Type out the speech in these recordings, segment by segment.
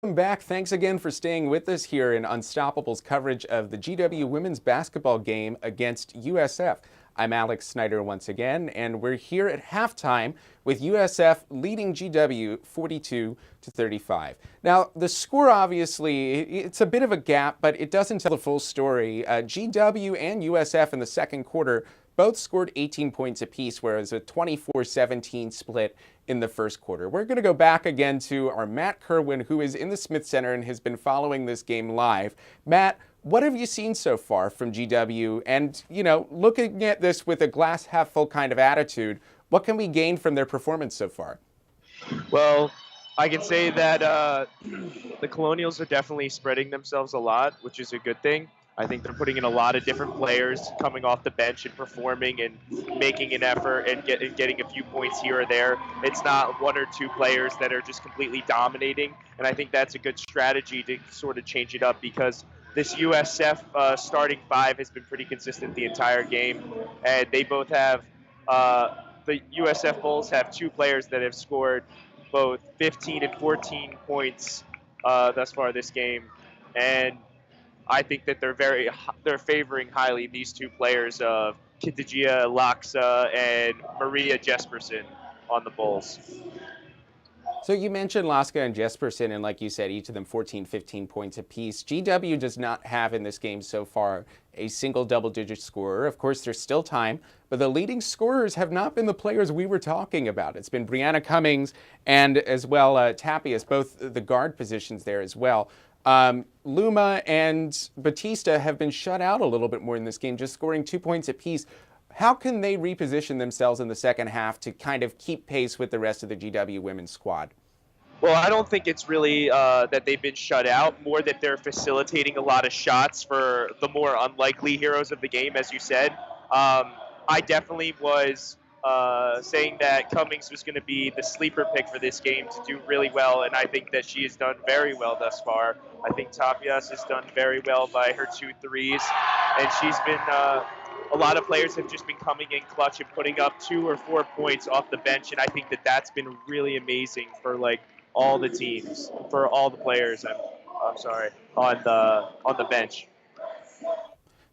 Welcome back. Thanks again for staying with us here in Unstoppable's coverage of the GW women's basketball game against USF. I'm Alex Snyder once again, and we're here at halftime with USF leading GW 42-35. Now, the score obviously, it's a bit of a gap, but it doesn't tell the full story. GW and USF in the second quarter both scored 18 points apiece, whereas a 24-17 split in the first quarter. We're going to go back again to our Matt Kerwin, who is in the Smith Center and has been following this game live. Matt, what have you seen so far from GW? And, looking at this with a glass half full kind of attitude, what can we gain from their performance so far? Well, I can say that the Colonials are definitely spreading themselves a lot, which is a good thing. I think they're putting in a lot of different players coming off the bench and performing and making an effort and getting a few points here or there. It's not one or two players that are just completely dominating, and I think that's a good strategy to sort of change it up because this USF starting five has been pretty consistent the entire game, and they both have the USF Bulls have two players that have scored both 15 and 14 points thus far this game, and I think that they're favoring highly these two players of Kitagia Laksa and Maria Jesperson on the Bulls. So you mentioned Laska and Jesperson, and like you said, each of them 14, 15 points apiece. GW does not have in this game so far a single double-digit scorer. Of course, there's still time, but the leading scorers have not been the players we were talking about. It's been Brianna Cummings and as well Tapias, both the guard positions there as well. Luma and Batista have been shut out a little bit more in this game, just scoring 2 points apiece. How can they reposition themselves in the second half to kind of keep pace with the rest of the GW women's squad? Well, I don't think it's really that they've been shut out, more that they're facilitating a lot of shots for the more unlikely heroes of the game, as you said. I definitely was saying that Cummings was going to be the sleeper pick for this game to do really well, and I think that she has done very well thus far. I think Tapias has done very well by her 2 threes, and she's been a lot of players have just been coming in clutch and putting up 2 or 4 points off the bench, and I think that that's been really amazing for all the teams, for all the players. I'm sorry, on the bench.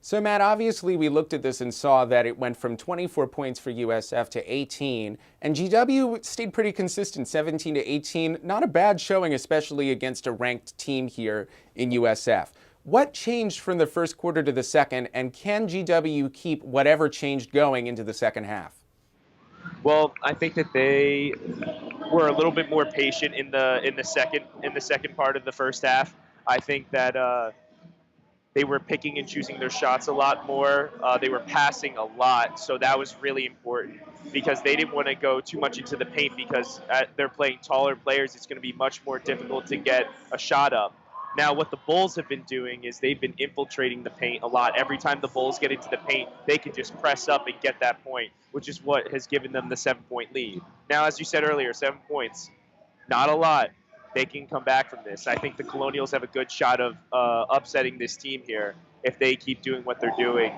So, Matt, obviously we looked at this and saw that it went from 24 points for USF to 18, and GW stayed pretty consistent, 17 to 18. Not a bad showing, especially against a ranked team here in USF. What changed from the first quarter to the second, and can GW keep whatever changed going into the second half? Well, I think that they were a little bit more patient in the second part of the first half. I think that they were picking and choosing their shots a lot more. They were passing a lot, so that was really important because they didn't want to go too much into the paint because they're playing taller players. It's going to be much more difficult to get a shot up. Now, what the Bulls have been doing is they've been infiltrating the paint a lot. Every time the Bulls get into the paint, they can just press up and get that point, which is what has given them the 7-point lead. Now, as you said earlier, 7 points, not a lot. They can come back from this. I think the Colonials have a good shot of upsetting this team here if they keep doing what they're doing.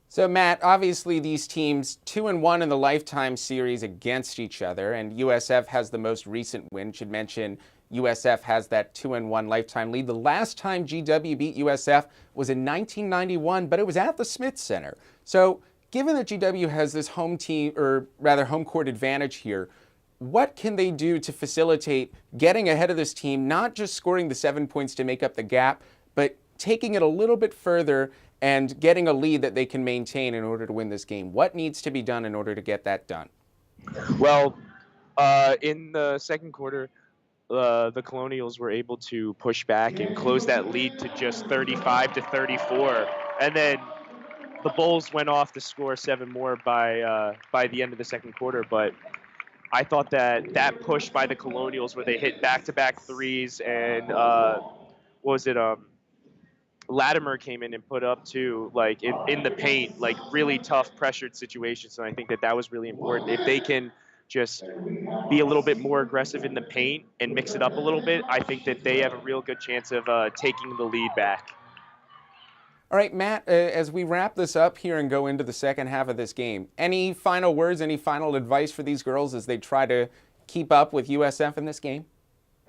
So, Matt, obviously these teams 2-1 in the Lifetime series against each other, and USF has the most recent win. Should mention USF has that 2-1 Lifetime lead. The last time GW beat USF was in 1991, but it was at the Smith Center. So, given that GW has this home court advantage here, what can they do to facilitate getting ahead of this team, not just scoring the 7 points to make up the gap, but taking it a little bit further and getting a lead that they can maintain in order to win this game? What needs to be done in order to get that done? Well, in the second quarter, the Colonials were able to push back and close that lead to just 35-34, and then the Bulls went off to score 7 more by the end of the second quarter. But I thought that push by the Colonials, where they hit back-to-back threes, and Latimer came in and put up 2, in the paint, really tough pressured situations. And I think that was really important. If they can just be a little bit more aggressive in the paint and mix it up a little bit, I think that they have a real good chance of taking the lead back. All right, Matt, as we wrap this up here and go into the second half of this game, any final words, any final advice for these girls as they try to keep up with USF in this game?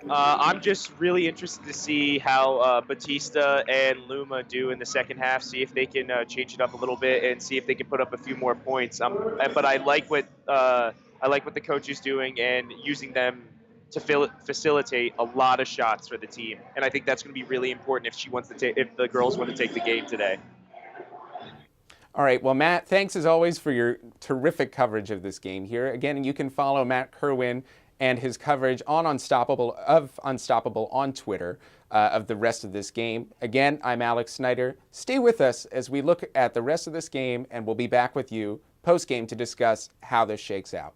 I'm just really interested to see how Batista and Luma do in the second half. See if they can change it up a little bit and see if they can put up a few more points. But I like what the coach is doing and using them to facilitate a lot of shots for the team. And I think that's going to be really important if the girls want to take the game today. All right, well, Matt, thanks as always for your terrific coverage of this game here. Again, you can follow Matt Kerwin and his coverage on Unstoppable on Twitter of the rest of this game. Again, I'm Alex Snyder. Stay with us as we look at the rest of this game, and we'll be back with you post-game to discuss how this shakes out.